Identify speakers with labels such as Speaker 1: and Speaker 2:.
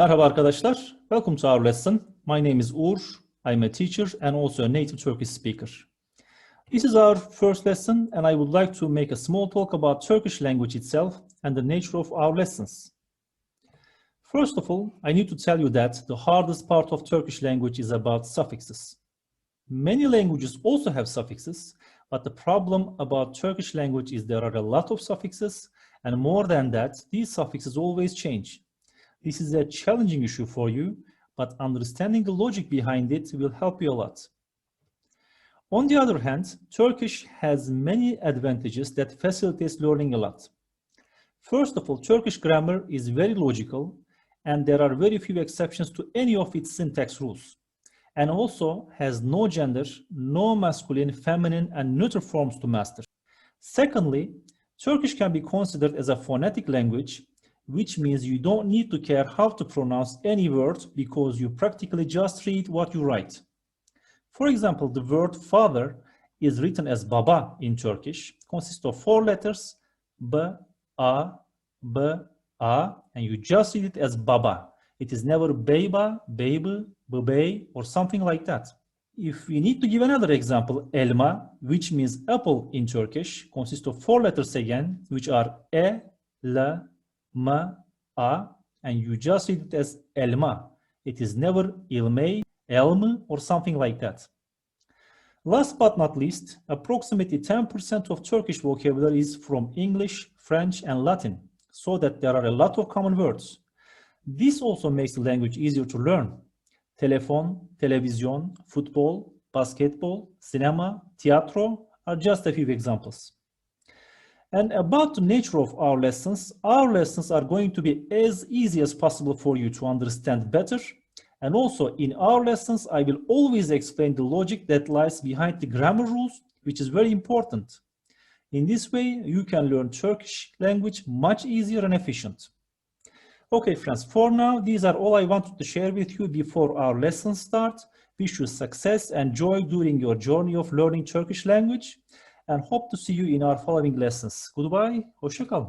Speaker 1: Merhaba arkadaşlar. Welcome to our lesson. My name is Uğur. I'm a teacher and also a native Turkish speaker. This is our first lesson and I would like to make a small talk about Turkish language itself and the nature of our lessons. First of all, I need to tell you that the hardest part of Turkish language is about suffixes. Many languages also have suffixes, but the problem about Turkish language is there are a lot of suffixes, and more than that, these suffixes always change. This is a challenging issue for you, but understanding the logic behind it will help you a lot. On the other hand, Turkish has many advantages that facilitates learning a lot. First of all, Turkish grammar is very logical, and there are very few exceptions to any of its syntax rules, and also has no gender, no masculine, feminine, and neuter forms to master. Secondly, Turkish can be considered as a phonetic language, which means you don't need to care how to pronounce any word because you practically just read what you write. For example, the word father is written as baba in Turkish, consists of 4 letters, b, a, b, a, and you just read it as baba. It is never beyba, baby, bebey, or something like that. If we need to give another example, elma, which means apple in Turkish, consists of 4 letters again, which are e, l, ma, a, and you just read it as elma. It is never ilmey, elm, or something like that. Last but not least, approximately 10% of Turkish vocabulary is from English, French, and Latin, so that there are a lot of common words. This also makes the language easier to learn. Telefon, televizyon, football, basketball, cinema, teatro are just a few examples. And about the nature of our lessons are going to be as easy as possible for you to understand better. And also in our lessons, I will always explain the logic that lies behind the grammar rules, which is very important. In this way, you can learn Turkish language much easier and efficient. Okay, friends, for now, these are all I wanted to share with you before our lessons start. Wish you success and joy during your journey of learning Turkish language, and hope to see you in our following lessons. Goodbye, hoşça kalın.